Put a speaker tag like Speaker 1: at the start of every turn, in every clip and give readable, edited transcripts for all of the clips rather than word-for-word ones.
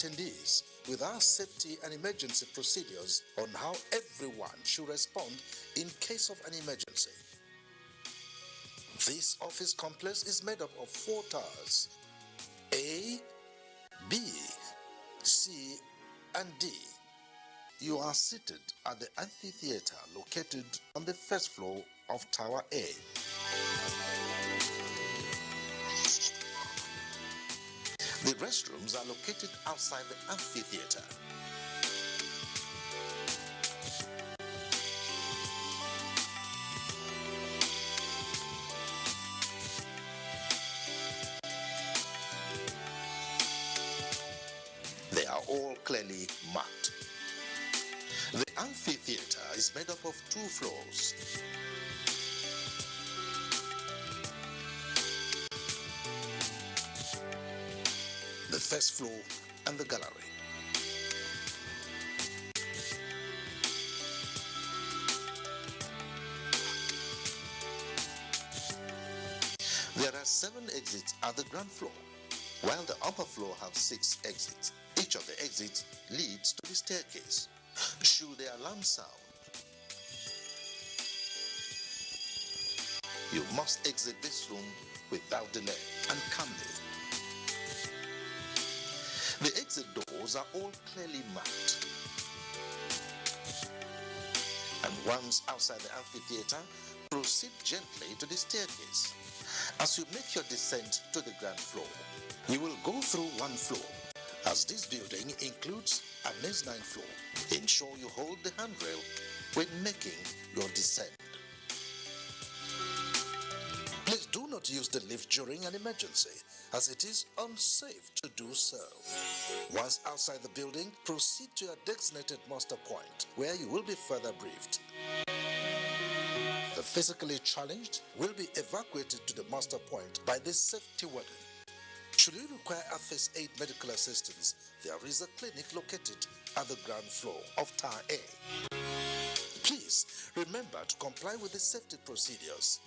Speaker 1: attendees with our safety and emergency procedures on how everyone should respond in case of an emergency. This office complex is made up of 4 towers, A, B, C, and D. You are seated at the amphitheater located on the first floor of Tower A. The restrooms are located outside the amphitheater. They are all clearly marked. The amphitheater is made up of 2 floors. The first floor and the gallery. There are 7 exits at the ground floor, while the upper floor has 6 exits. Each of the exits leads to the staircase. Should the alarm sound, you must exit this room without delay and calmly. The exit doors are all clearly marked. And once outside the amphitheater, proceed gently to the staircase. As you make your descent to the ground floor, you will go through 1 floor, as this building includes a mezzanine floor. Ensure you hold the handrail when making your descent. Please do not use the lift during an emergency, as it is unsafe to do so. Once outside the building, proceed to your designated muster point, where you will be further briefed. The physically challenged will be evacuated to the muster point by the safety warden. Should you require a first aid medical assistance, there is a clinic located at the ground floor of Tower A. Please remember to comply with the safety procedures.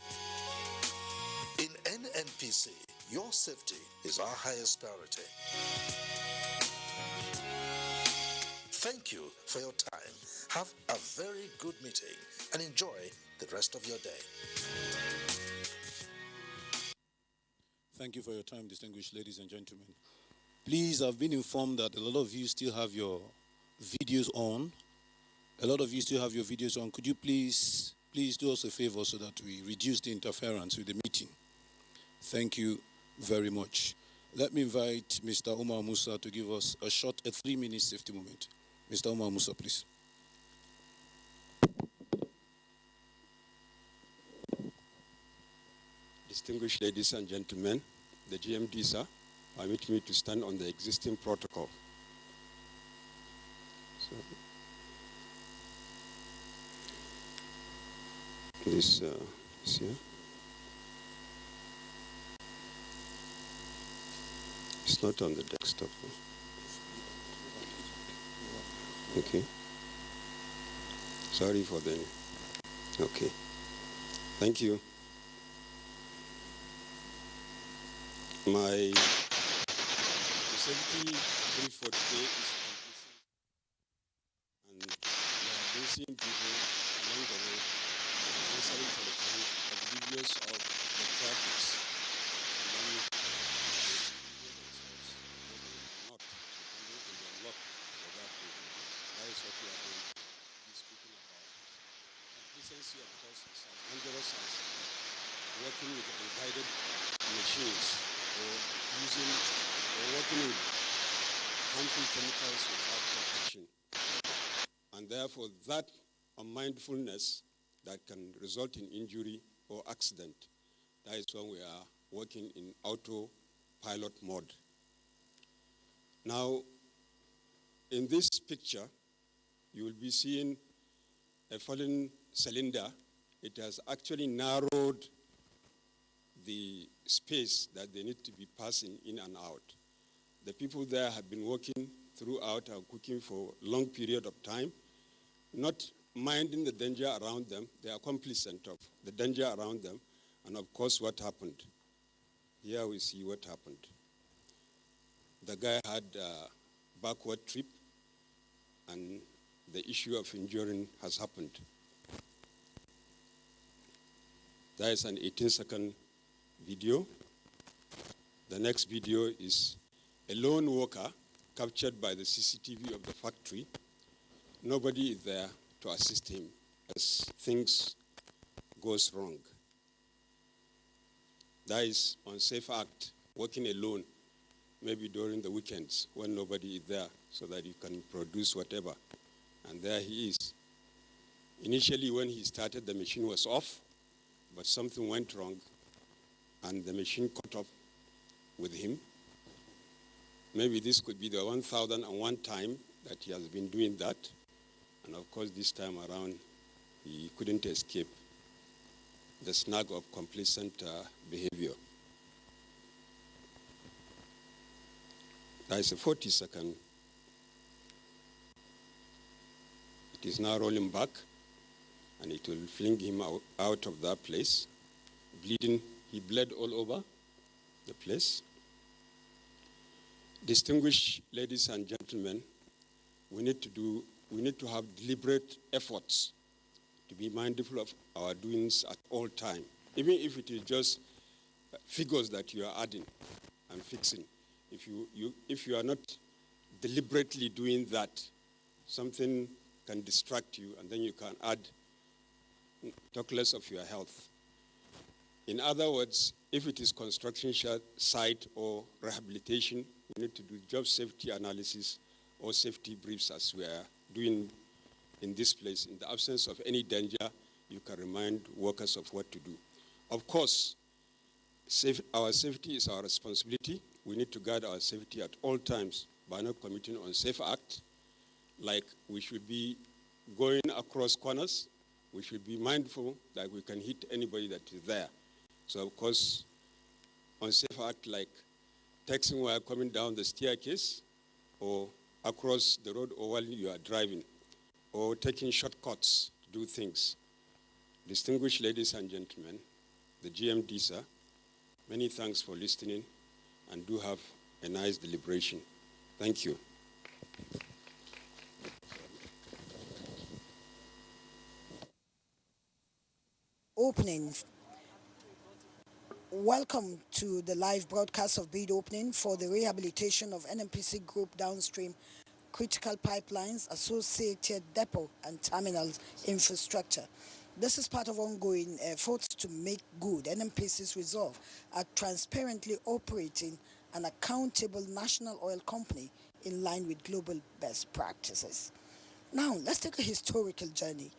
Speaker 1: In NNPC, your safety is our highest priority. Thank you for your time. Have a very good meeting and enjoy the rest of your day.
Speaker 2: Thank you for your time, distinguished ladies and gentlemen. Please, I've been informed that a lot of you still have your videos on. Could you please do us a favor so that we reduce the interference with the meeting? Thank you very much. Let me invite Mr. Omar Musa to give us a 3-minute safety moment. Mr. Omar Musa, please.
Speaker 3: Distinguished ladies and gentlemen, the GMD, sir, permit me to stand on the existing protocol. So, this is here. It's not on the desktop. Okay. Sorry for the... Okay. Thank you. My safety brief for today is on and we have been seeing people along the way answering telephone at videos of the traffic, and then they hear themselves whether they are not, depending on their luck for that day. That is what we are going to be speaking about. Complacency, of course, is as dangerous as working with unguided machines, or working with harmful chemicals without protection. And therefore, that unmindfulness that can result in injury or accident, that is when we are working in autopilot mode. Now, in this picture, you will be seeing a fallen cylinder. It has actually narrowed the space that they need to be passing in and out. The people there have been working throughout and cooking for a long period of time, not minding the danger around them. They are complacent of the danger around them. And of course, what happened? Here we see what happened. The guy had backward trip, and the issue of injuring has happened. There is an 18-second video. The next video is a lone worker captured by the CCTV of the factory. Nobody is there to assist him as things goes wrong. That is unsafe act, working alone, maybe during the weekends when nobody is there so that you can produce whatever. And there he is. Initially when he started, the machine was off, but something went wrong and the machine caught up with him. Maybe this could be the 1001 time that he has been doing that. And of course, this time around, he couldn't escape the snag of complacent behavior. That is a 40-second. It is now rolling back, and it will fling him out of that place. Bleeding, he bled all over the place. Distinguished ladies and gentlemen, we need to have deliberate efforts to be mindful of our doings at all time, even if it is just figures that you are adding and fixing. If you are not deliberately doing that, something can distract you, and then you can add, talk less of your health. In other words, if it is construction site or rehabilitation, we need to do job safety analysis or safety briefs as we are doing in this place. In the absence of any danger, you can remind workers of what to do. Of course, our safety is our responsibility. We need to guard our safety at all times by not committing unsafe acts. Like we should be going across corners. We should be mindful that we can hit anybody that is there. So of course, unsafe act like texting while coming down the staircase or across the road or while you are driving, or taking shortcuts to do things. Distinguished ladies and gentlemen, the GMD, sir, many thanks for listening, and do have a nice deliberation. Thank you.
Speaker 4: Opening. Welcome to the live broadcast of bid opening for the rehabilitation of NNPC Group downstream critical pipelines, associated depot and terminals infrastructure. This is part of ongoing efforts to make good NNPC's resolve at transparently operating an accountable national oil company in line with global best practices. Now, let's take a historical journey.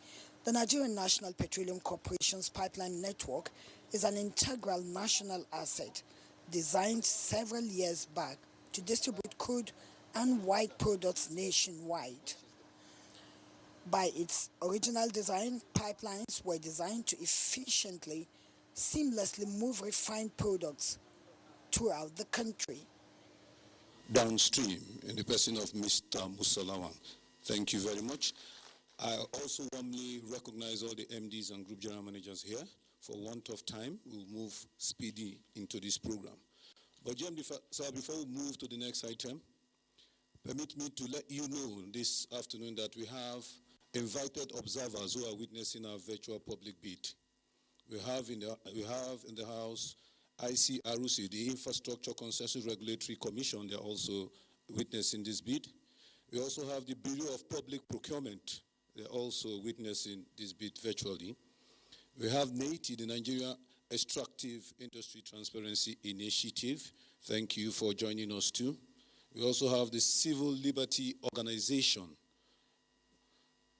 Speaker 4: The Nigerian National Petroleum Corporation's pipeline network is an integral national asset designed several years back to distribute crude and white products nationwide. By its original design, pipelines were designed to efficiently, seamlessly move refined products throughout the country.
Speaker 2: Downstream, in the person of Mr. Musalawan. Thank you very much. I also warmly recognize all the MDs and group general managers here. For want of time, we'll move speedy into this program. But sir, before we move to the next item, permit me to let you know this afternoon that we have invited observers who are witnessing our virtual public bid. We have in the House ICRC, the Infrastructure Consensus Regulatory Commission. They're also witnessing this bid. We also have the Bureau of Public Procurement. They're also witnessing this bid virtually. We have NATI, the Nigeria Extractive Industry Transparency Initiative. Thank you for joining us too. We also have the Civil Liberty Organization.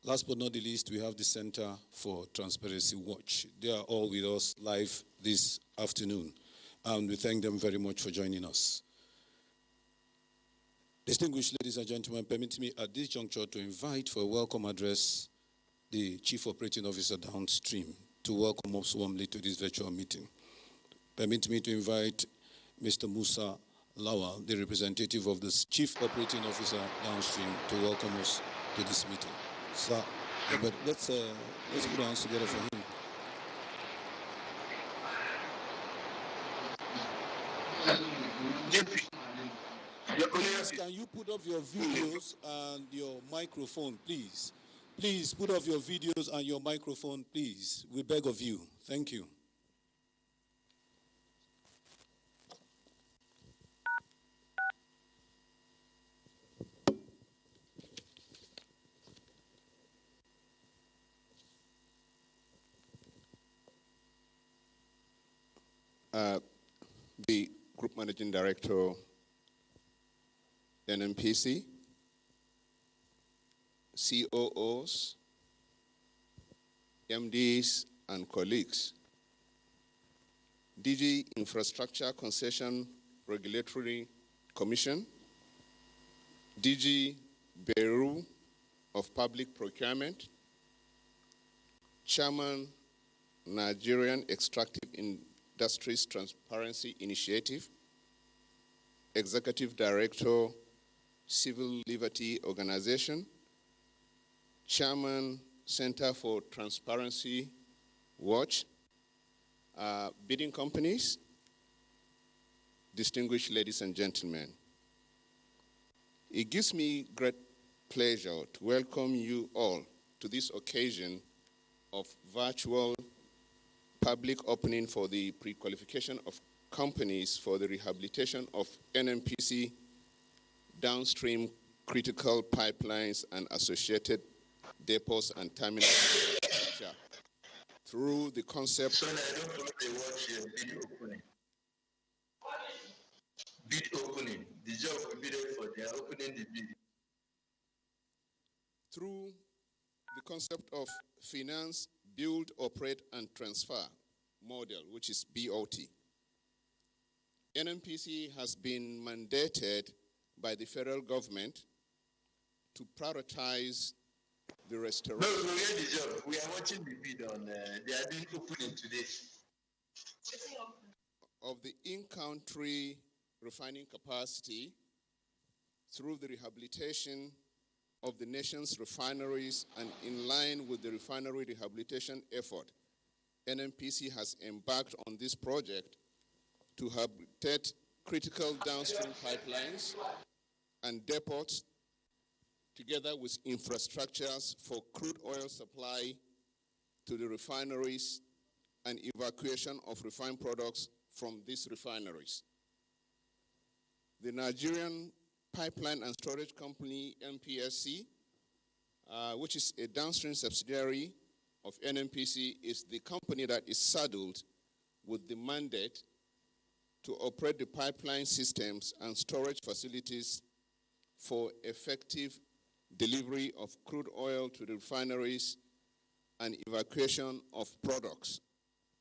Speaker 2: Last but not the least, we have the Center for Transparency Watch. They are all with us live this afternoon, and we thank them very much for joining us. Distinguished ladies and gentlemen, permit me at this juncture to invite for a welcome address the Chief Operating Officer downstream to welcome us warmly to this virtual meeting. Permit me to invite Mr. Musa Lawal, the representative of the Chief Operating Officer downstream, to welcome us to this meeting. Sir, but let's put our hands together for him. can you put up your videos and your microphone, please? Please put up your videos and your microphone, please. We beg of you. Thank you.
Speaker 5: The Group Managing Director, NNPC, COOs, MDs, and colleagues, DG Infrastructure Concession Regulatory Commission, DG Bureau of Public Procurement, Chairman, Nigerian Extractive Industries Transparency Initiative, Executive Director, Civil Liberty Organization, Chairman, Center for Transparency Watch, bidding companies, distinguished ladies and gentlemen. It gives me great pleasure to welcome you all to this occasion of virtual public opening for the pre-qualification of companies for the rehabilitation of NNPC downstream critical pipelines and associated depots and terminals through the concept.
Speaker 6: So I don't know they watch bid opening. Bid opening. The job we bid for, they are opening the bid.
Speaker 5: Through the concept of finance, build, operate, and transfer model, which is BOT. NNPC has been mandated by the federal government to prioritize the restoration.
Speaker 6: No, we get the job. We are watching the bid on, they are doing opening today.
Speaker 5: Of the in-country refining capacity through the rehabilitation of the nation's refineries, and in line with the refinery rehabilitation effort, NNPC has embarked on this project to rehabilitate critical downstream pipelines and depots together with infrastructures for crude oil supply to the refineries and evacuation of refined products from these refineries. The Nigerian Pipeline and Storage Company, NPSC, which is a downstream subsidiary of NNPC, is the company that is saddled with the mandate to operate the pipeline systems and storage facilities for effective delivery of crude oil to the refineries and evacuation of products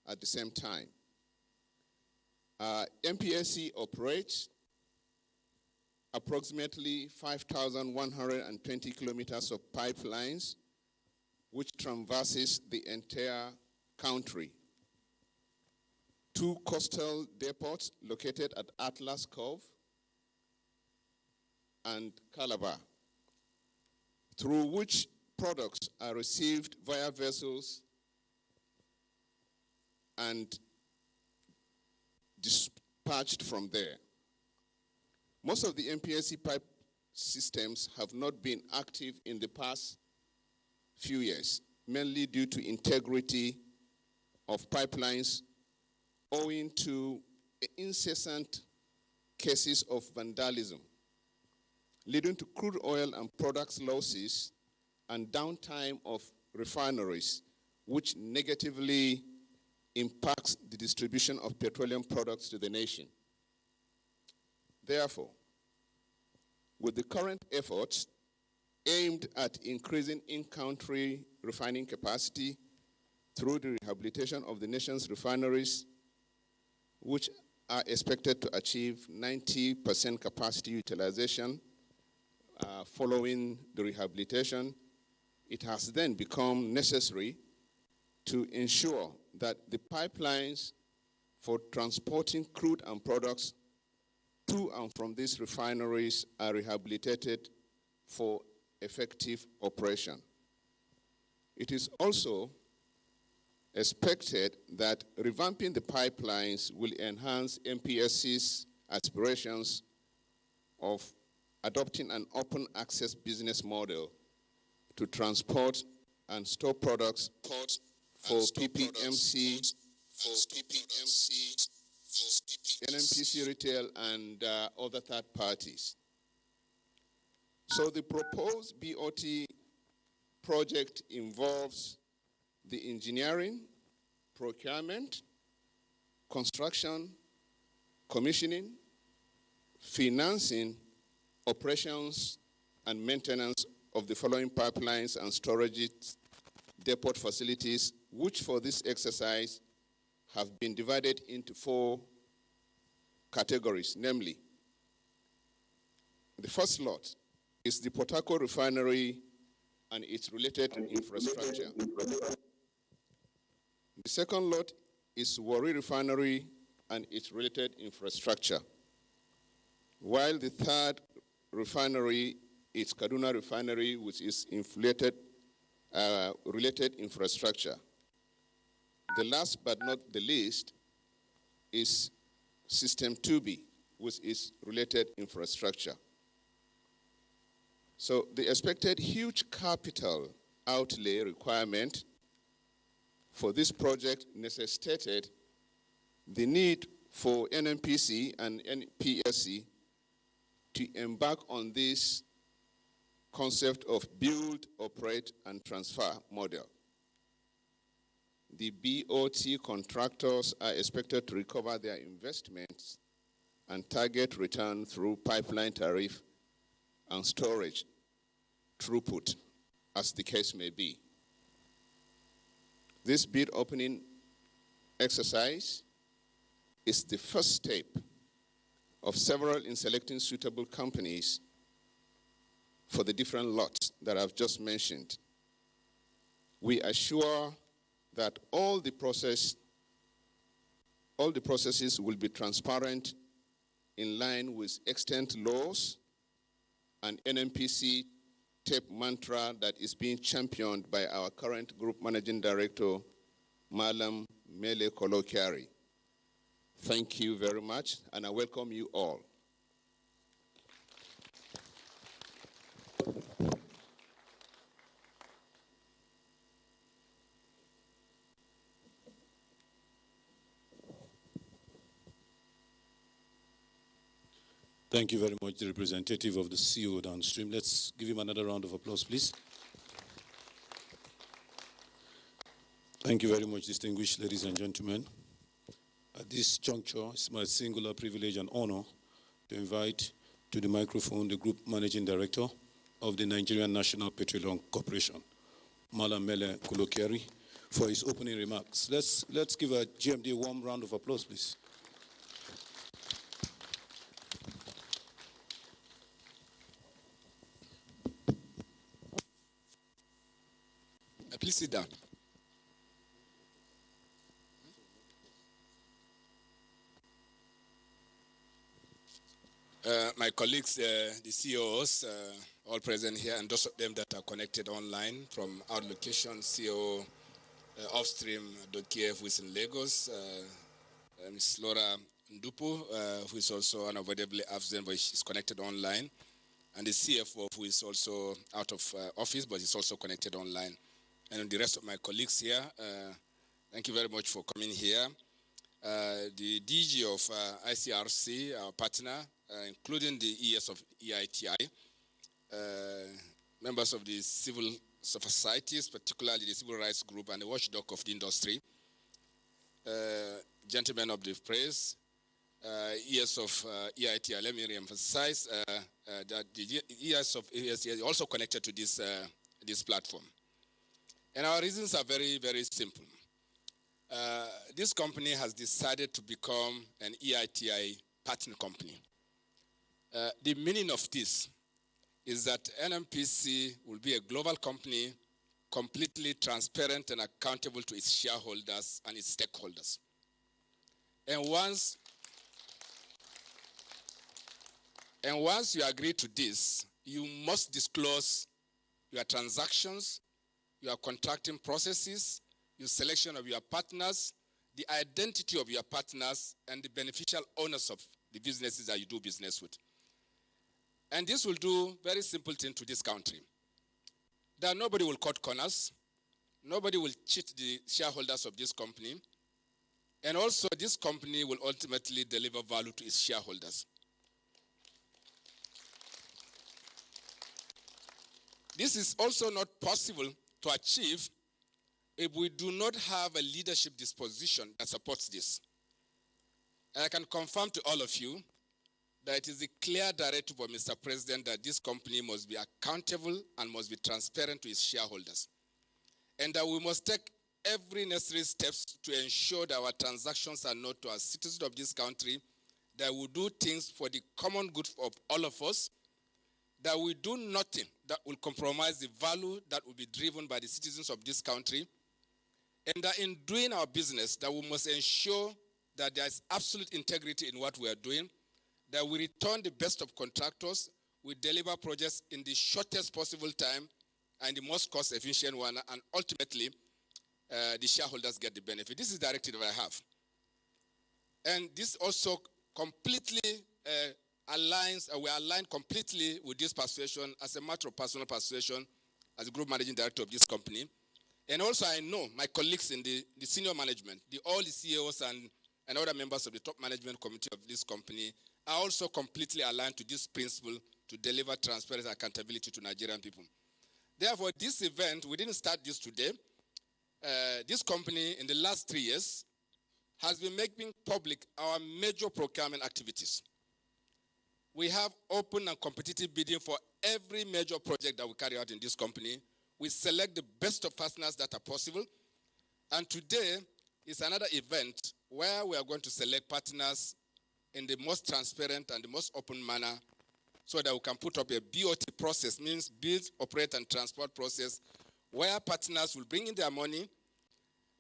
Speaker 5: at the same time. NPSC operates approximately 5,120 kilometers of pipelines, which traverses the entire country. 2 coastal depots located at Atlas Cove and Calabar, through which products are received via vessels and dispatched from there. Most of the NPSC pipe systems have not been active in the past few years, mainly due to integrity of pipelines owing to incessant cases of vandalism, leading to crude oil and products losses and downtime of refineries, which negatively impacts the distribution of petroleum products to the nation. Therefore, with the current efforts aimed at increasing in-country refining capacity through the rehabilitation of the nation's refineries, which are expected to achieve 90% capacity utilization following the rehabilitation, it has then become necessary to ensure that the pipelines for transporting crude and products to and from these refineries are rehabilitated for effective operation. It is also expected that revamping the pipelines will enhance NPSC's aspirations of adopting an open access business model to transport and store products for PPMC, NNPC retail, and other third parties. So the proposed BOT project involves the engineering, procurement, construction, commissioning, financing, operations, and maintenance of the following pipelines and storage depot facilities, which for this exercise have been divided into 4 categories, namely, the first lot is the Port Harcourt refinery and its related infrastructure. The second lot is Warri refinery and its related infrastructure, while the third refinery is Kaduna refinery, which is related infrastructure. The last but not the least is System 2B, which is related infrastructure. So the expected huge capital outlay requirement for this project necessitated the need for NNPC and NPSC to embark on this concept of build, operate, and transfer model. The BOT contractors are expected to recover their investments and target return through pipeline tariff and storage throughput, as the case may be. This bid opening exercise is the first step of several in selecting suitable companies for the different lots that I've just mentioned. We assure that all the processes will be transparent in line with extant laws and NNPC tape mantra that is being championed by our current Group Managing Director, Malam Mele Kolokiari. Thank you very much, and I welcome you all.
Speaker 2: Thank you very much, the representative of the CEO downstream. Let's give him another round of applause, please. Thank you very much, distinguished ladies and gentlemen. At this juncture, it's my singular privilege and honor to invite to the microphone the Group Managing Director of the Nigerian National Petroleum Corporation, Malam Mele Kolokiari, for his opening remarks. Let's give a GMD a warm round of applause, please.
Speaker 7: Please sit down. My colleagues, the CEOs, all present here, and those of them that are connected online from our location, CEO Offstream Dokie, who is in Lagos, Ms. Laura Ndupu, who is also unavoidably absent, but she's connected online, and the CFO, who is also out of office, but is also connected online. And the rest of my colleagues here, thank you very much for coming here. The DG of ICRC, our partner, including the ES of EITI, members of the civil societies, particularly the Civil Rights Group and the watchdog of the industry, gentlemen of the press, ES of EITI, let me re-emphasize that the ES of EITI is also connected to this platform. And our reasons are very, very simple. This company has decided to become an EITI partner company. The meaning of this is that NNPC will be a global company, completely transparent and accountable to its shareholders and its stakeholders. And once you agree to this, you must disclose your transactions, your contracting processes, your selection of your partners, the identity of your partners, and the beneficial owners of the businesses that you do business with. And this will do very simple thing to this country. That nobody will cut corners, nobody will cheat the shareholders of this company, and also this company will ultimately deliver value to its shareholders. This is also not possible to achieve if we do not have a leadership disposition that supports this. And I can confirm to all of you that it is the clear directive of Mr. President that this company must be accountable and must be transparent to its shareholders. And that we must take every necessary steps to ensure that our transactions are not to our citizens of this country, that we do things for the common good of all of us, that we do nothing that will compromise the value that will be driven by the citizens of this country, and that in doing our business, that we must ensure that there is absolute integrity in what we are doing, that we return the best of contractors, we deliver projects in the shortest possible time and the most cost-efficient one, and ultimately, the shareholders get the benefit. This is the directive I have. And this also completely aligns, we are aligned completely with this persuasion as a matter of personal persuasion as the group managing director of this company. And also I know my colleagues in the senior management, all the CEOs and other members of the top management committee of this company are also completely aligned to this principle to deliver transparent accountability to Nigerian people. Therefore, this event, we didn't start this today. This company in the last 3 years has been making public our major procurement activities. We have open and competitive bidding for every major project that we carry out in this company. We select the best of partners that are possible. And today is another event where we are going to select partners in the most transparent and the most open manner so that we can put up a BOT process, means build, operate, and transport process, where partners will bring in their money,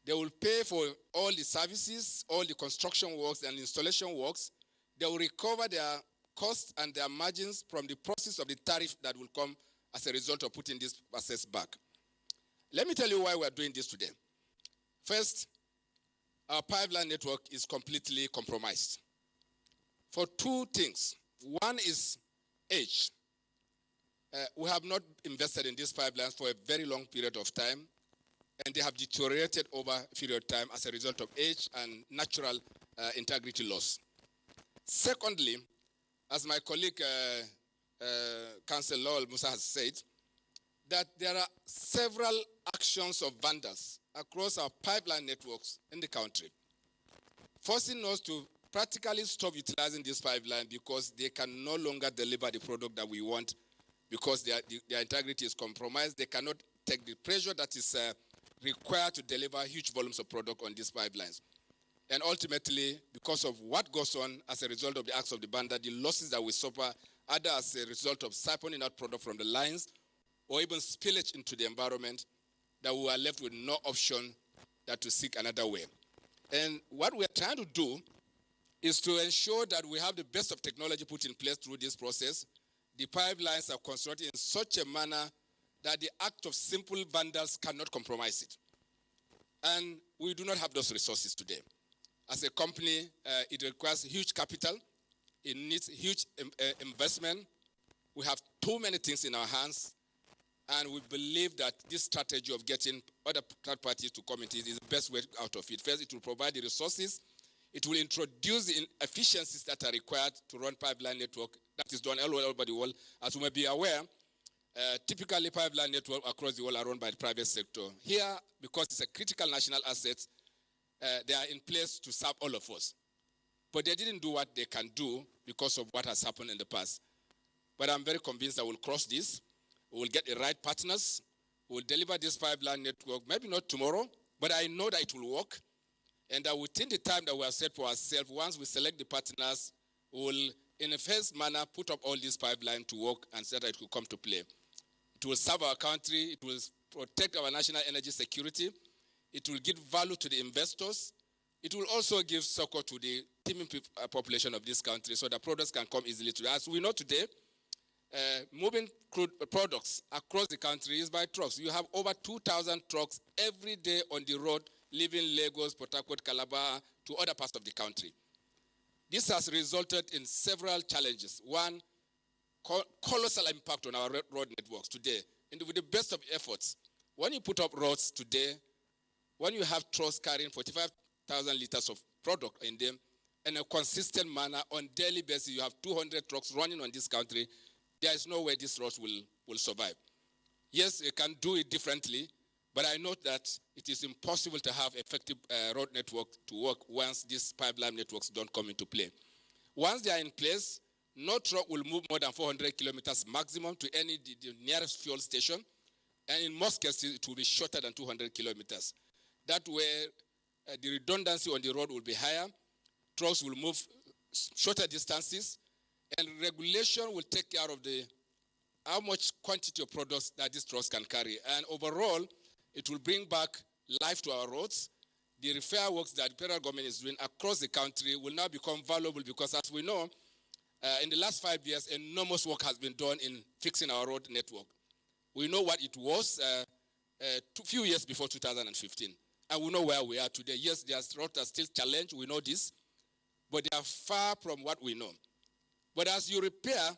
Speaker 7: they will pay for all the services, all the construction works and installation works. They will recover their costs and their margins from the process of the tariff that will come as a result of putting this process back. Let me tell you why we are doing this today. First, our pipeline network is completely compromised for two things. One is age. We have not invested in these pipelines for a very long period of time, and they have deteriorated over a period of time as a result of age and natural integrity loss. Secondly, as my colleague, Councillor Lowell Musa has said, that there are several actions of vandals across our pipeline networks in the country, forcing us to practically stop utilizing this pipeline because they can no longer deliver the product that we want because their integrity is compromised. They cannot take the pressure that is required to deliver huge volumes of product on these pipelines. And ultimately, because of what goes on as a result of the acts of the bandit, the losses that we suffer, either as a result of siphoning out product from the lines or even spillage into the environment, that we are left with no option than to seek another way. And what we are trying to do is to ensure that we have the best of technology put in place through this process. The pipelines are constructed in such a manner that the act of simple vandals cannot compromise it. And we do not have those resources today. As a company, it requires huge capital. It needs huge investment. We have too many things in our hands. And we believe that this strategy of getting other third parties to come into it is the best way out of it. First, it will provide the resources. It will introduce the efficiencies that are required to run pipeline network. That is done all over the world. As you may be aware, typically pipeline network across the world are run by the private sector. Here, because it's a critical national asset, they are in place to serve all of us. But they didn't do what they can do because of what has happened in the past. But I'm very convinced that we'll cross this. We'll get the right partners. We'll deliver this pipeline network, maybe not tomorrow, but I know that it will work. And that within the time that we have set for ourselves, once we select the partners, we'll, in a first manner, put up all this pipeline to work and so that it will come to play. It will serve our country. It will protect our national energy security. It will give value to the investors. It will also give succor to the teeming population of this country so that products can come easily to us. As we know today, moving crude products across the country is by trucks. You have over 2,000 trucks every day on the road, leaving Lagos, Port Harcourt, Calabar, to other parts of the country. This has resulted in several challenges. One, colossal impact on our road networks today. And with the best of efforts, when you put up roads today, when you have trucks carrying 45,000 liters of product in them in a consistent manner on daily basis, you have 200 trucks running on this country, there is no way these roads will survive. Yes, you can do it differently, but I note that it is impossible to have effective road network to work once these pipeline networks don't come into play. Once they are in place, no truck will move more than 400 kilometers maximum to the nearest fuel station, and in most cases, it will be shorter than 200 kilometers. That way, the redundancy on the road will be higher, trucks will move shorter distances, and regulation will take care of how much quantity of products that these trucks can carry. And overall, it will bring back life to our roads. The repair works that the federal government is doing across the country will now become valuable because, as we know, in the last 5 years, enormous work has been done in fixing our road network. We know what it was a few years before 2015, and we know where we are today. Yes, there's roads are still challenged, we know this, but they are far from what we know. But as you repair,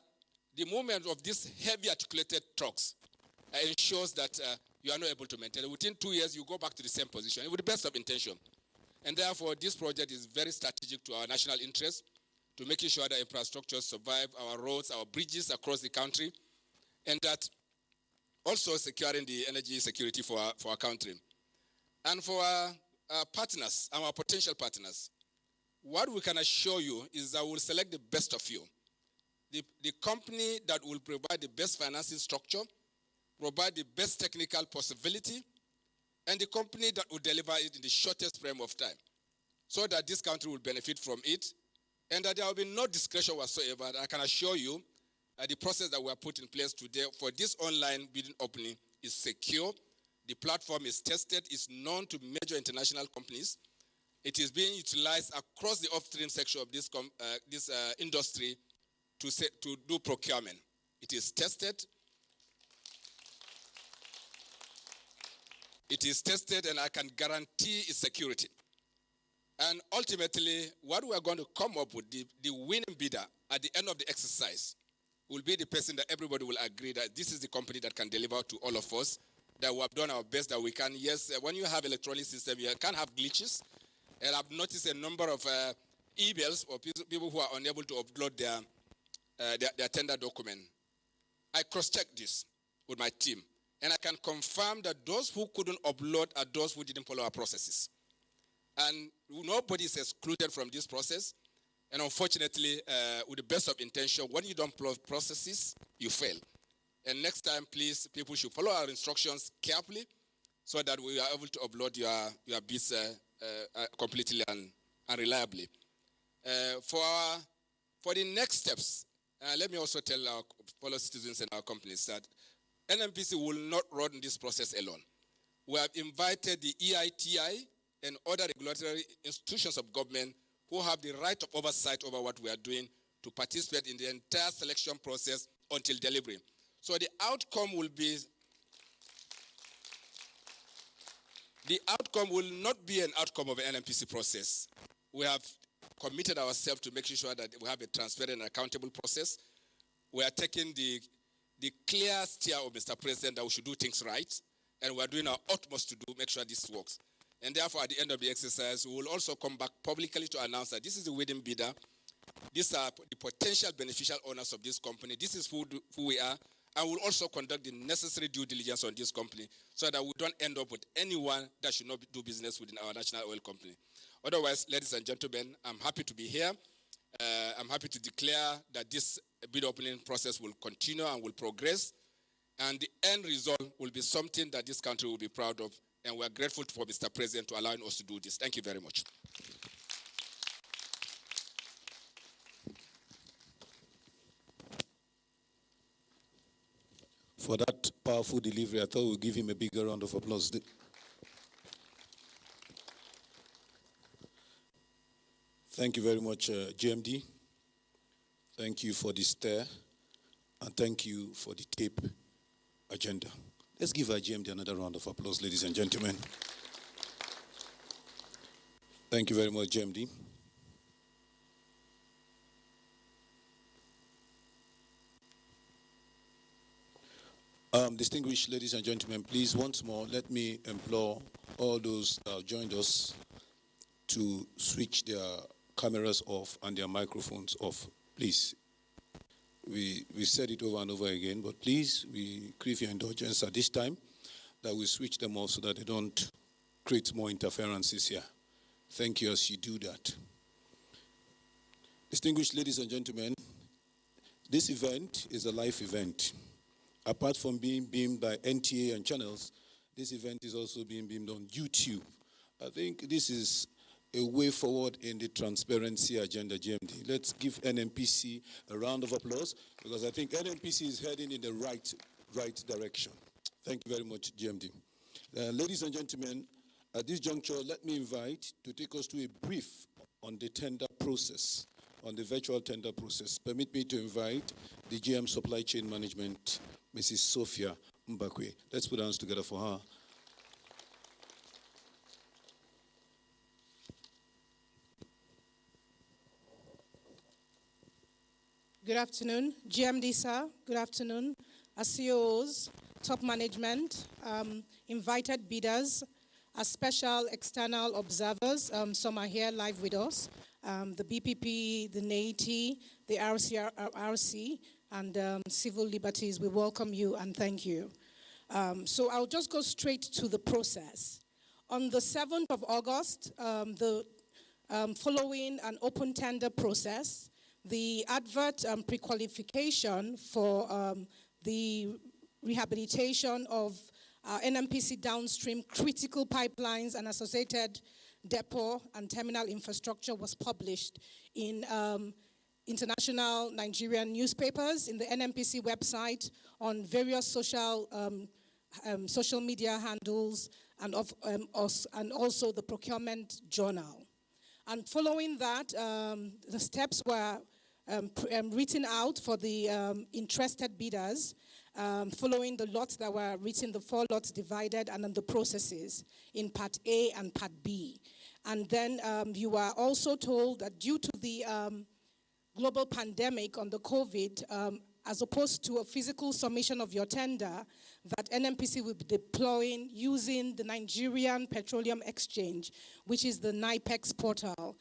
Speaker 7: the movement of these heavy articulated trucks ensures that you are not able to maintain it. Within 2 years, you go back to the same position with the best of intention. And therefore, this project is very strategic to our national interest, to making sure that infrastructure survive, our roads, our bridges across the country, and that also securing the energy security for our country. And for our partners, our potential partners, what we can assure you is that we'll select the best of you. The company that will provide the best financing structure, provide the best technical possibility, and the company that will deliver it in the shortest frame of time, so that this country will benefit from it, and that there will be no discretion whatsoever. I can assure you the process that we have put in place today for this online bidding opening is secure. The platform is tested, it's known to major international companies. It is being utilized across the upstream section of this industry to do procurement. It is tested. It is tested, and I can guarantee its security. And ultimately, what we are going to come up with, the winning bidder at the end of the exercise, will be the person that everybody will agree that this is the company that can deliver to all of us, that we have done our best that we can. Yes, when you have electronic system, you can have glitches. And I've noticed a number of emails or people who are unable to upload their tender document. I cross-checked this with my team, and I can confirm that those who couldn't upload are those who didn't follow our processes. And nobody is excluded from this process. And unfortunately, with the best of intention, when you don't follow processes, you fail. And next time, please, people should follow our instructions carefully so that we are able to upload your bids completely and reliably. For the next steps, let me also tell our fellow citizens and our companies that NNPC will not run this process alone. We have invited the EITI and other regulatory institutions of government who have the right of oversight over what we are doing to participate in the entire selection process until delivery. So the outcome will not be an outcome of an NNPC process. We have committed ourselves to making sure that we have a transparent and accountable process. We are taking the clear steer of Mr. President that we should do things right, and we are doing our utmost to make sure this works. And therefore, at the end of the exercise, we will also come back publicly to announce that this is the winning bidder. These are the potential beneficial owners of this company. This is who we are. And we'll also conduct the necessary due diligence on this company so that we don't end up with anyone that should not do business within our national oil company. Otherwise, ladies and gentlemen, I'm happy to be here. I'm happy to declare that this bid opening process will continue and will progress. And the end result will be something that this country will be proud of. And we are grateful for Mr. President to allowing us to do this. Thank you very much.
Speaker 2: For that powerful delivery, I thought we'd give him a bigger round of applause. Thank you very much, GMD. Thank you for the stare, and thank you for the tape agenda. Let's give our GMD another round of applause, ladies and gentlemen. Thank you very much, GMD. Distinguished ladies and gentlemen, please, once more, let me implore all those that have joined us to switch their cameras off and their microphones off. Please. We said it over and over again, but please, we crave your indulgence at this time that we switch them off so that they don't create more interferences here. Thank you as you do that. Distinguished ladies and gentlemen, this event is a live event. Apart from being beamed by NTA and channels, this event is also being beamed on YouTube. I think this is a way forward in the transparency agenda, GMD. Let's give NNPC a round of applause because I think NNPC is heading in the right direction. Thank you very much, GMD. Ladies and gentlemen, at this juncture, let me invite to take us to a brief on the tender process, on the virtual tender process. Permit me to invite the GM Supply Chain Management, Mrs. Sophia Mbakwe. Let's put our hands together for her.
Speaker 8: Good afternoon, GMD sir. Good afternoon, our CEOs, top management, invited bidders, our special external observers. Some are here live with us. The BPP, the NAT, the RC, and Civil Liberties. We welcome you and thank you. So I'll just go straight to the process. On the 7th of August, following an open tender process, the advert pre-qualification for the rehabilitation of NNPC downstream critical pipelines and associated depot and terminal infrastructure was published in international Nigerian newspapers, in the NNPC website, on various social media handles, and also the procurement journal. And following that, the steps were written out for the interested bidders, following the lots that were written, the 4 lots divided, and then the processes in Part A and Part B. And then you were also told that due to the global pandemic on the COVID, as opposed to a physical submission of your tender, that NNPC will be deploying using the Nigerian Petroleum Exchange, which is the NIPEX portal.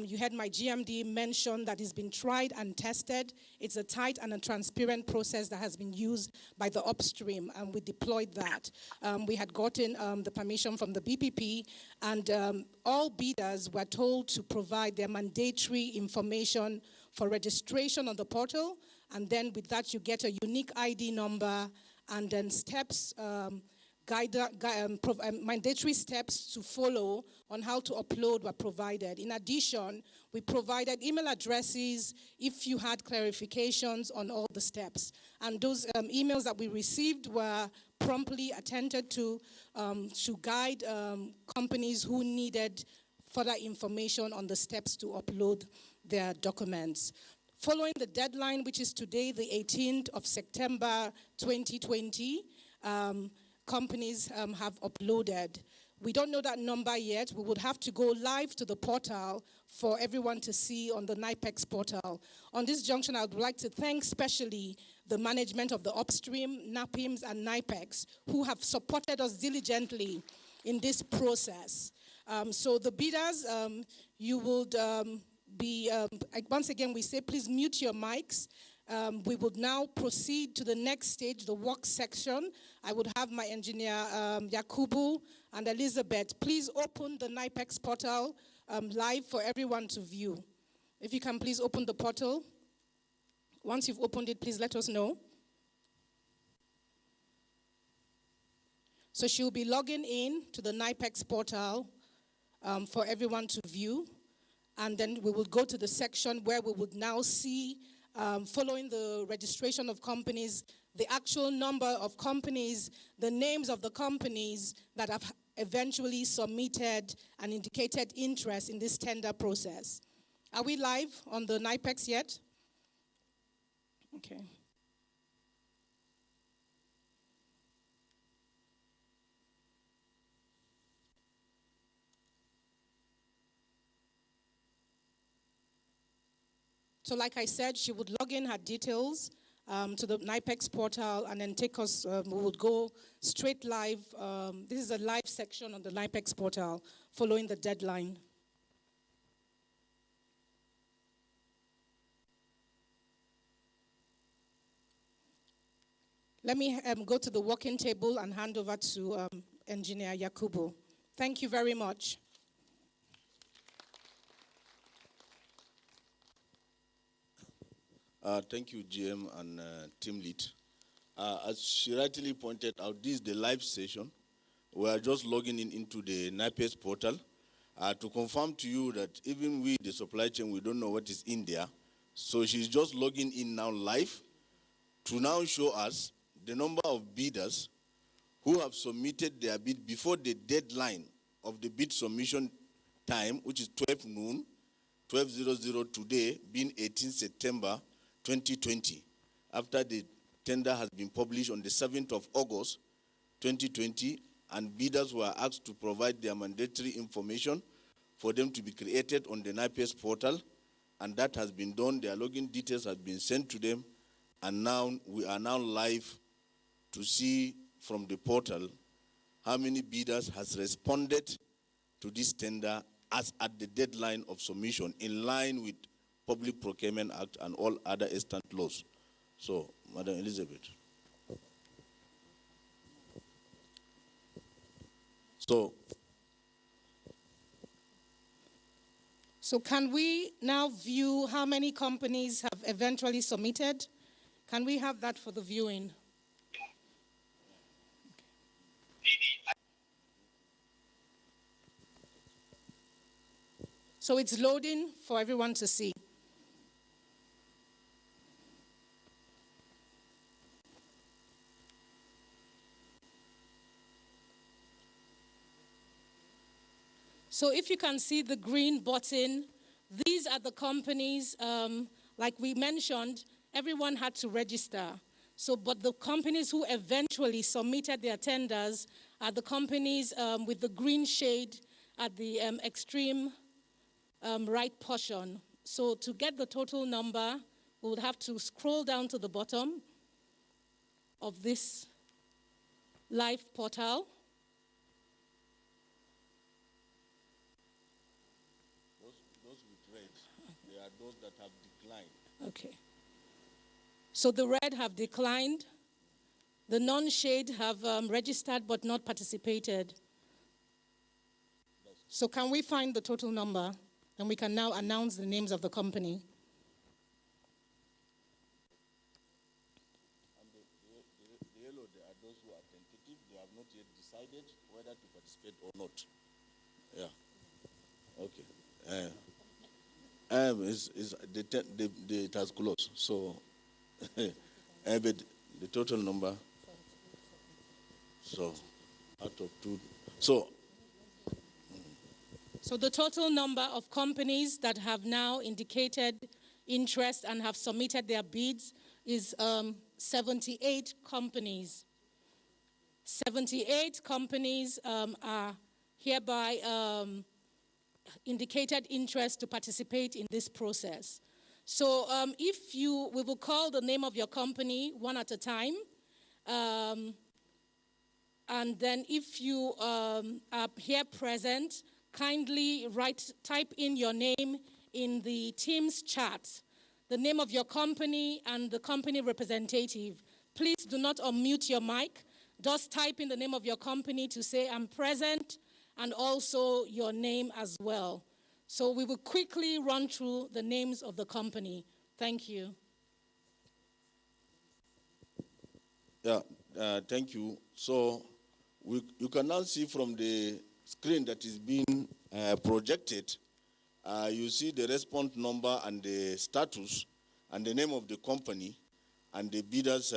Speaker 8: You had my GMD mention that it's been tried and tested. It's a tight and a transparent process that has been used by the upstream, and we deployed that. We had gotten the permission from the BPP, and all bidders were told to provide their mandatory information for registration on the portal, and then with that you get a unique ID number, and then steps, mandatory steps to follow on how to upload were provided. In addition, we provided email addresses if you had clarifications on all the steps. And those emails that we received were promptly attended to guide companies who needed further information on the steps to upload their documents. Following the deadline, which is today, the 18th of September 2020, companies have uploaded. We don't know that number yet. We would have to go live to the portal for everyone to see on the NIPEX portal. On this junction, I would like to thank especially the management of the upstream, NAPIMS and NIPEX, who have supported us diligently in this process. So the bidders, you would once again, we say please mute your mics. We would now proceed to the next stage, the work section. I would have my engineer, Yakubu and Elizabeth, please open the NIPEX portal live for everyone to view. If you can please open the portal. Once you've opened it, please let us know. So she'll be logging in to the NIPEX portal for everyone to view. And then we will go to the section where we would now see, following the registration of companies, the actual number of companies, the names of the companies that have eventually submitted and indicated interest in this tender process. Are we live on the NIPEX yet? Okay. So like I said, she would log in her details to the NIPEX portal and then take us, we will go straight live. This is a live section on the NIPEX portal following the deadline. Let me go to the working table and hand over to Engineer Yakubu. Thank you very much.
Speaker 9: Thank you, GM and team lead. As she rightly pointed out, this is the live session. We are just logging into the NIPEX portal to confirm to you that even we, the supply chain, we don't know what is in there. So she's just logging in now live to now show us the number of bidders who have submitted their bid before the deadline of the bid submission time, which is 12 noon, 12:00 today, being 18 September 2020, after the tender has been published on the 7th of August 2020, and bidders were asked to provide their mandatory information for them to be created on the NIPEX portal, and that has been done. Their login details have been sent to them, and now we are now live to see from the portal how many bidders has responded to this tender as at the deadline of submission, in line with Public Procurement Act and all other extant laws. So, Madam Elizabeth.
Speaker 8: So can we now view how many companies have eventually submitted? Can we have that for the viewing? So it's loading for everyone to see. So if you can see the green button, these are the companies, like we mentioned, everyone had to register. So, but the companies who eventually submitted their tenders are the companies with the green shade at the extreme right portion. So to get the total number, we would have to scroll down to the bottom of this live portal.
Speaker 9: Those with red, they are those that have declined.
Speaker 8: Okay. So the red have declined. The non-shade have registered but not participated. So can we find the total number? And we can now announce the names of the company.
Speaker 9: And the yellow, they are those who are tentative. They have not yet decided whether to participate or not. Yeah. Okay. It has closed. So, but the total number. So, out of two.
Speaker 8: So the total number of companies that have now indicated interest and have submitted their bids is 78 companies. 78 companies are hereby indicated interest to participate in this process. So we will call the name of your company one at a time. And then if you are here present, kindly type in your name in the Teams chat, the name of your company and the company representative. Please do not unmute your mic. Just type in the name of your company to say, I'm present, and also your name as well. So we will quickly run through the names of the company. Thank you.
Speaker 9: Yeah, thank you. So you can now see from the screen that is being projected, you see the response number and the status and the name of the company and the bidder's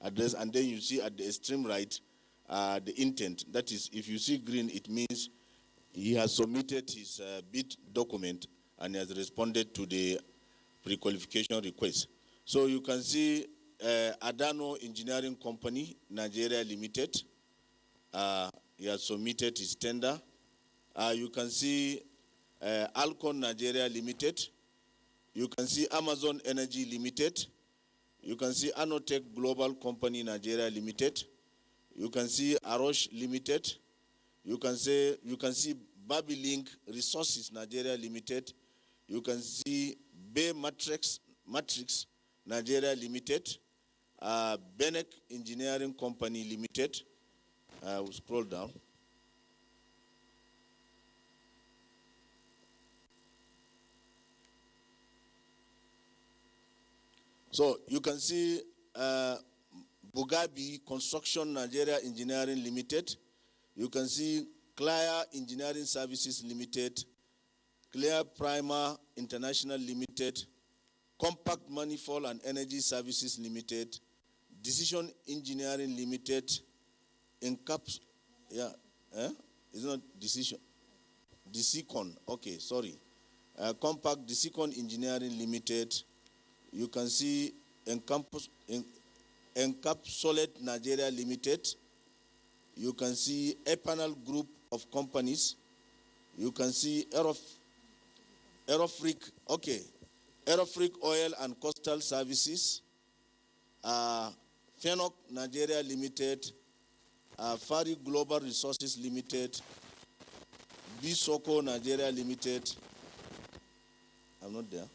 Speaker 9: address, and then you see at the extreme right the intent. That is, if you see green, it means he has submitted his bid document and has responded to the pre-qualification request. So you can see Adano Engineering Company, Nigeria Limited. He has submitted his tender. You can see Alcon Nigeria Limited. You can see Amazon Energy Limited. You can see Anotech Global Company Nigeria Limited. You can see Arosh Limited. You can see Babylink Resources Nigeria Limited. You can see Bay Matrix Nigeria Limited. Benek Engineering Company Limited. We'll scroll down. So you can see Bugabi Construction Nigeria Engineering Limited. You can see Clear Engineering Services Limited, Clear Primer International Limited, Compact Manifold and Energy Services Limited, Decision Engineering Limited, Encaps, it's not Decision, Deciscon, okay, sorry. Compact Deciscon Engineering Limited. You can see Encapsulate Nigeria Limited. You can see a panel group of companies. You can see Aerofric Oil and Coastal Services, Fenok Nigeria Limited, Fari Global Resources Limited, Bisoko Nigeria Limited. I'm not there.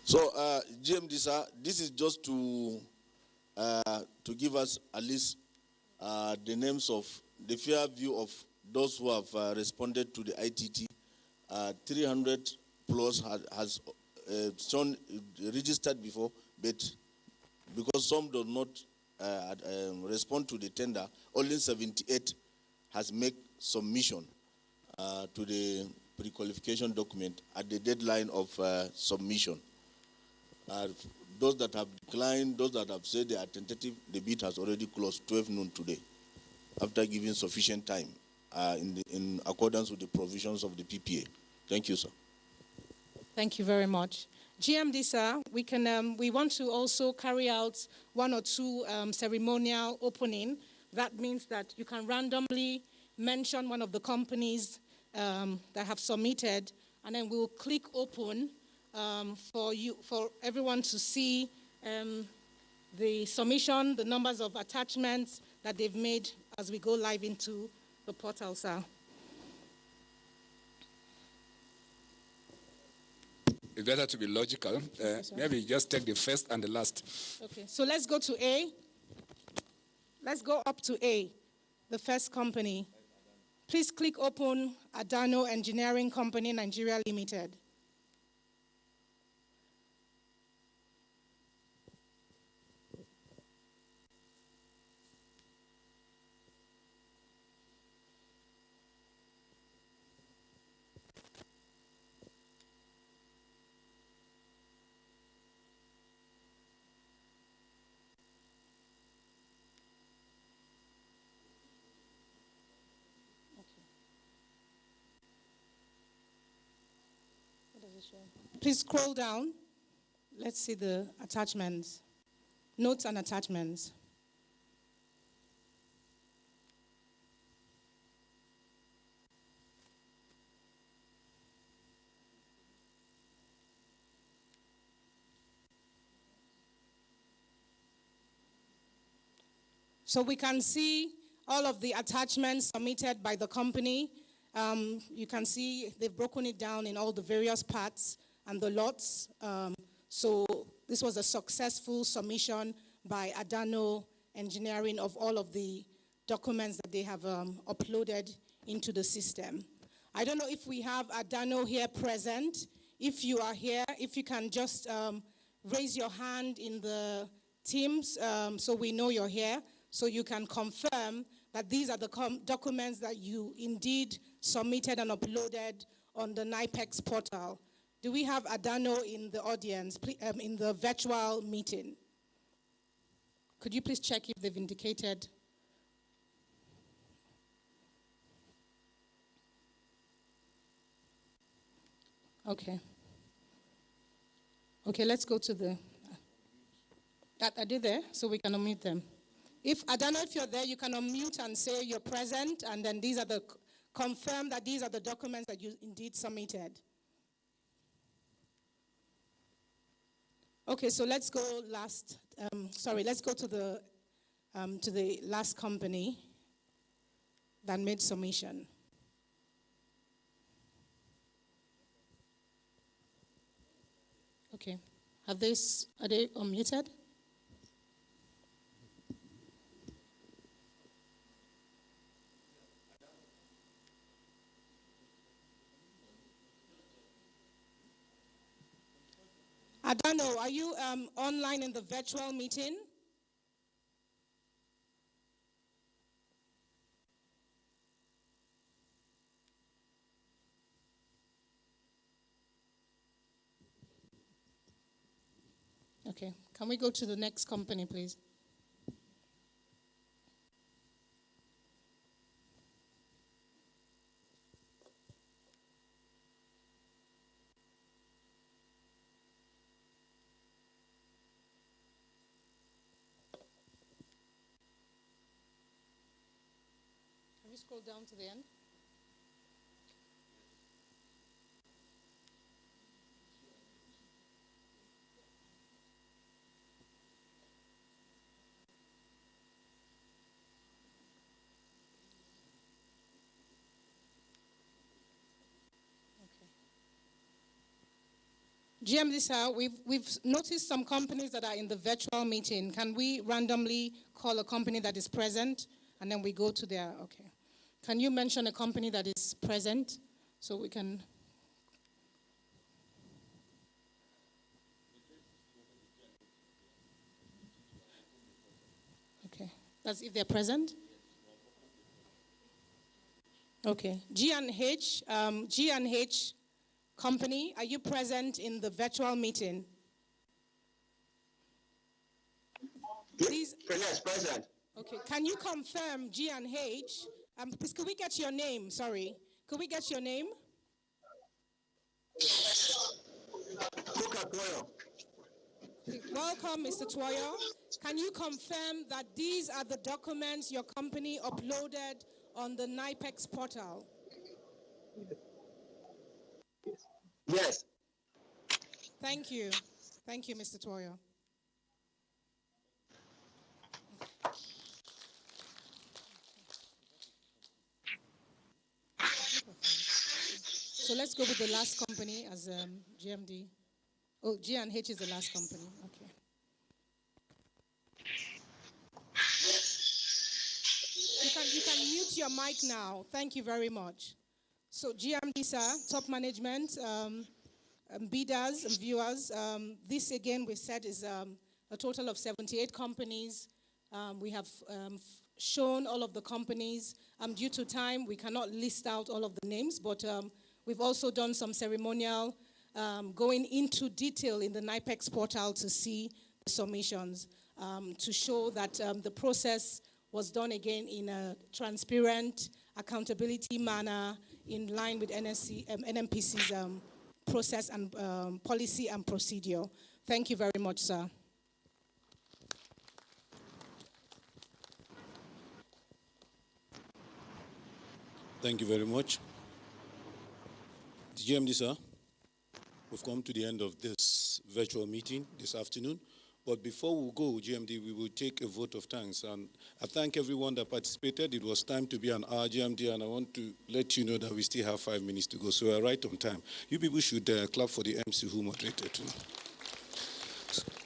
Speaker 9: So, GMD, sir, this is just to give us at least the names of the fair view of those who have responded to the ITT. 300 plus has shown registered before, but because some do not respond to the tender, only 78 has made submission to the pre-qualification document at the deadline of submission. Those that have declined, those that have said they are tentative, the bid has already closed 12 noon today, after giving sufficient time in accordance with the provisions of the PPA. Thank you, sir.
Speaker 8: Thank you very much. GMD, sir, we want to also carry out one or two ceremonial opening. That means that you can randomly mention one of the companies that have submitted, and then we'll click open for everyone to see the submission, the numbers of attachments that they've made as we go live into the portal, sir.
Speaker 7: It's better to be logical. Maybe just take the first and the last.
Speaker 8: Okay, so let's go to A. Let's go up to A, the first company. Please click open Adano Engineering Company Nigeria Limited. Please scroll down. Let's see the attachments. Notes and attachments. So we can see all of the attachments submitted by the company. You can see they've broken it down in all the various parts and the lots. So this was a successful submission by Adano Engineering of all of the documents that they have uploaded into the system. I don't know if we have Adano here present. If you are here, if you can just raise your hand in the Teams so we know you're here, so you can confirm that these are the documents that you indeed submitted and uploaded on the NIPEX portal. Do we have Adano in the audience, in the virtual meeting? Could you please check if they've indicated? Okay. Okay, let's go to the... Are they there? So we can unmute them. I don't know if you're there, you can unmute and say you're present, and then confirm that these are the documents that you indeed submitted. Okay, so let's go let's go to the last company that made submission. Okay, are they unmuted? Adano, are you online in the virtual meeting? Okay, can we go to the next company, please? Can we scroll down to the end? GMD, sir, we've noticed some companies that are in the virtual meeting. Can we randomly call a company that is present, and then we go to their, okay. Can you mention a company that is present so we can... Okay, that's if they're present? Okay, G&H company, are you present in the virtual meeting? Please.
Speaker 6: Yes, present.
Speaker 8: Okay, can you confirm G&H? Please, could we get your name? Sorry. Could we get your name? Okay, welcome, Mr. Twoyo. Can you confirm that these are the documents your company uploaded on the NIPEX portal?
Speaker 6: Yes.
Speaker 8: Thank you. Thank you, Mr. Twoyo. So let's go with the last company as GMD. Oh, G&H is the last company. Okay. You can mute your mic now. Thank you very much. So GMD, sir, top management, bidders and viewers. This again we said is a total of 78 companies. We have shown all of the companies. Due to time, we cannot list out all of the names, but we've also done some ceremonial going into detail in the NIPEX portal to see the submissions, to show that the process was done again in a transparent, accountability manner in line with NNPC's process and policy and procedure. Thank you very much, sir.
Speaker 2: Thank you very much. GMD, sir, we've come to the end of this virtual meeting this afternoon. But before we go, GMD, we will take a vote of thanks. And I thank everyone that participated. It was time to be an hour, GMD, and I want to let you know that we still have 5 minutes to go. So we're right on time. You people should clap for the MC who moderated too.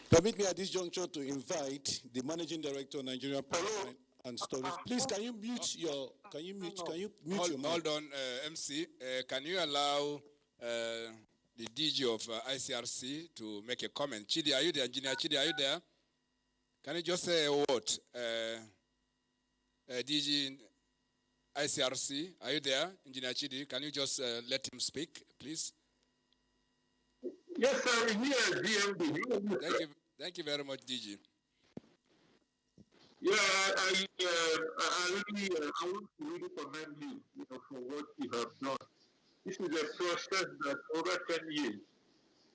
Speaker 2: Permit me at this juncture to invite the Managing Director of Nigerian Pipeline and Storage. Please, can you mute your mic?
Speaker 7: Hold on, MC. Can you allow the DG of ICRC to make a comment? Chidi, are you there? Engineer Chidi, are you there? Can you just say a word? DG ICRC, are you there? Engineer Chidi, can you just let him speak, please?
Speaker 6: Yes, sir. Here, DMD.
Speaker 7: Thank you very much, DG.
Speaker 6: Yeah, I want to really commend you, for what you have done. This is a process that over 10 years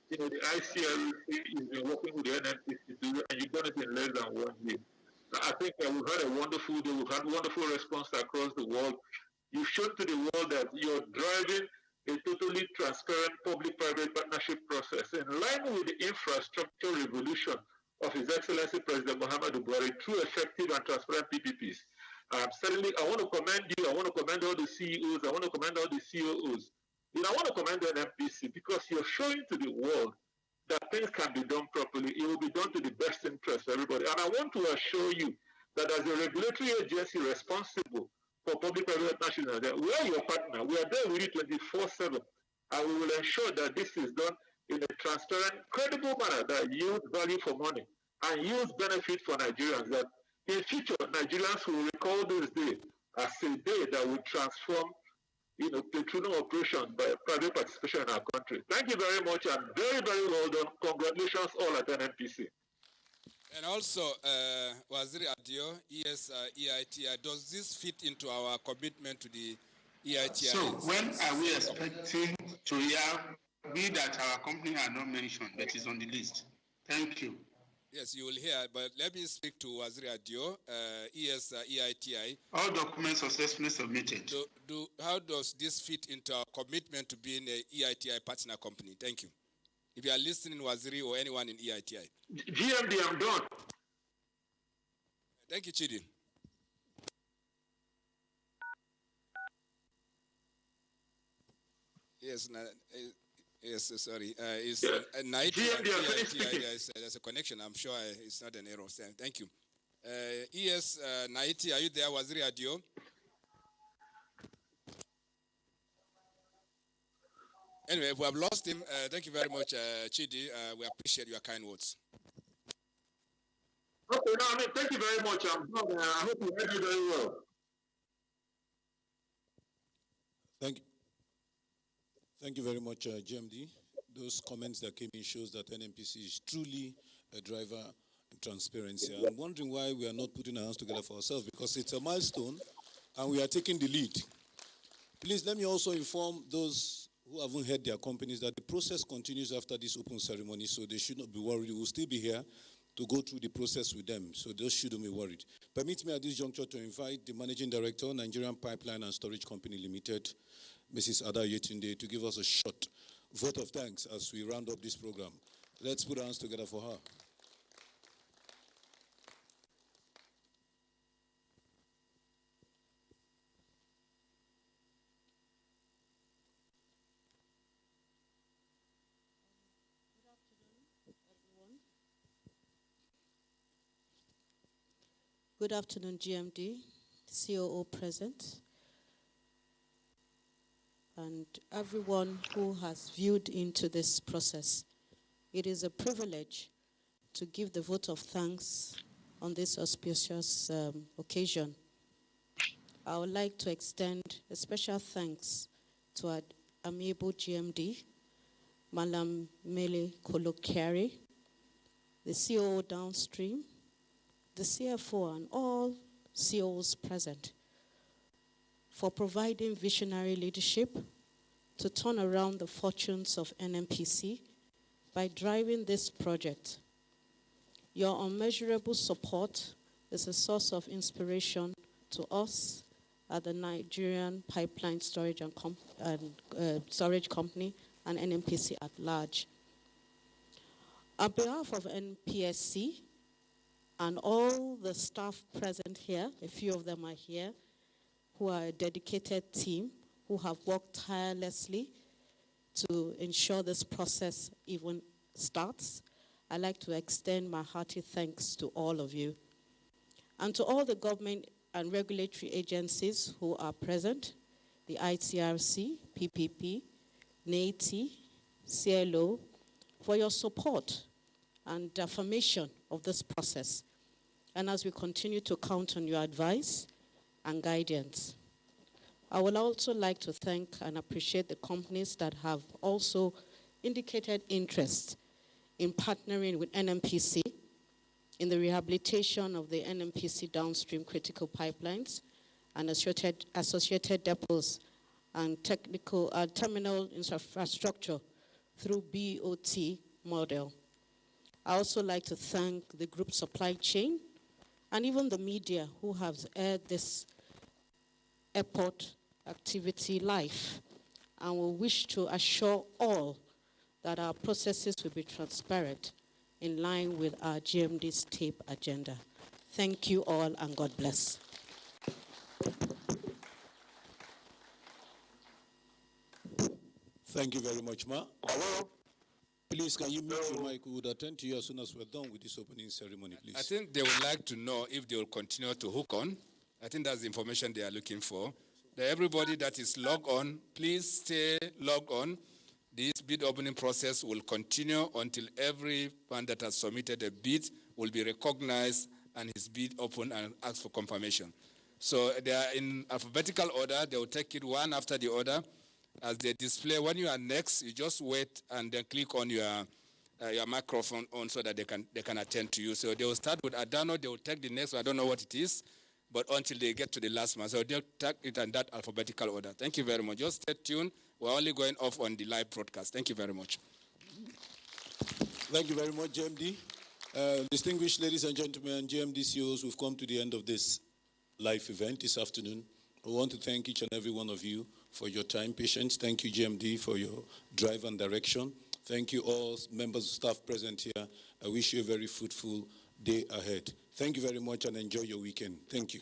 Speaker 10: the ICRC is been working with the NNPC to do, and you've done it in less than 1 year. I think we've had a wonderful day. We've had wonderful response across the world. You've shown to the world that you're driving a totally transparent public-private partnership process in line with the infrastructure revolution of His Excellency President Muhammadu Buhari through effective and transparent PPPs. Certainly, I want to commend you. I want to commend all the CEOs. I want to commend all the COOs. I want to commend the NNPC because you're showing to the world that things can be done properly. It will be done to the best interest of everybody. And I want to assure you that as a regulatory agency responsible for public-private partnerships, that we are your partner. We are there with you 24/7. And we will ensure that this is done in a transparent, credible manner that yields value for money and yields benefit for Nigerians. That in future, Nigerians will recall this day as a day that will transform petroleum operation by private participation in our country. Thank you very much and very, very well done. Congratulations all at NNPC.
Speaker 7: And also, Waziri Adio, EITI, does this fit into our commitment to the EITI?
Speaker 6: So when are we expecting to hear that our company are not mentioned, but is on the list? Thank you.
Speaker 7: Yes, you will hear, but let me speak to Waziri Adio, EITI.
Speaker 6: All documents successfully submitted.
Speaker 7: How does this fit into our commitment to being a EITI partner company? Thank you. If you are listening, Waziri or anyone in EITI.
Speaker 10: GMD, I'm done.
Speaker 7: Thank you, Chidi. Yes, yes, sorry. It's night. There's a connection. I'm sure it's not an error. Thank you. Naiti, are you there? Waziri Adio? Anyway, we have lost him. Thank you very much, Chidi. We appreciate your kind words.
Speaker 10: Okay, no, thank you very much. I'm done. I hope you heard me very well.
Speaker 2: Thank you very much, GMD. Those comments that came in shows that NNPC is truly a driver in transparency. I'm wondering why we are not putting our hands together for ourselves, because it's a milestone and we are taking the lead. Please let me also inform those who haven't heard their companies that the process continues after this open ceremony, so they should not be worried. We will still be here to go through the process with them, so those shouldn't be worried. Permit me at this juncture to invite the Managing Director, Nigerian Pipeline and Storage Company Limited, Mrs. Ada Yetunde, to give us a short vote of thanks as we round up this program. Let's put our hands together for her.
Speaker 11: Good afternoon, GMD, COO present, and everyone who has viewed into this process. It is a privilege to give the vote of thanks on this auspicious occasion. I would like to extend a special thanks to our amiable GMD, Malam Mele Kolokiari, the COO downstream, the CFO and all CEOs present for providing visionary leadership to turn around the fortunes of NNPC by driving this project. Your unmeasurable support is a source of inspiration to us at the Nigerian Pipeline Storage Storage Company and NNPC at large. On behalf of NPSC, and all the staff present here, a few of them are here, who are a dedicated team, who have worked tirelessly to ensure this process even starts. I'd like to extend my hearty thanks to all of you. And to all the government and regulatory agencies who are present, the ITRC, PPP, NATI, CLO, for your support and affirmation of this process, and as we continue to count on your advice and guidance. I would also like to thank and appreciate the companies that have also indicated interest in partnering with NNPC in the rehabilitation of the NNPC downstream critical pipelines and associated depots and technical terminal infrastructure through BOT model. I also like to thank the group supply chain and even the media who have aired this airport activity live. And we wish to assure all that our processes will be transparent in line with our GMD's TAPE agenda. Thank you all and God bless.
Speaker 2: Thank you very much, Ma.
Speaker 10: Hello?
Speaker 2: Please, can you mute your mic? We would attend to you as soon as we're done with this opening ceremony, please.
Speaker 7: I think they would like to know if they will continue to hook on. I think that's the information they are looking for. Everybody that is logged on, please stay logged on. This bid opening process will continue until everyone that has submitted a bid will be recognized and his bid open and ask for confirmation. So they are in alphabetical order. They will take it one after the other. As they display, when you are next, you just wait and then click on your microphone on so that they can attend to you. So they will start with Adano. They will take the next one. I don't know what it is, but until they get to the last one. So they'll take it in that alphabetical order. Thank you very much. Just stay tuned. We're only going off on the live broadcast. Thank you very much.
Speaker 2: Thank you very much, GMD. Distinguished ladies and gentlemen, GMD CEOs, we've come to the end of this live event this afternoon. We want to thank each and every one of you for your time, patience. Thank you, GMD, for your drive and direction. Thank you all members of staff present here. I wish you a very fruitful day ahead. Thank you very much and enjoy your weekend. Thank you.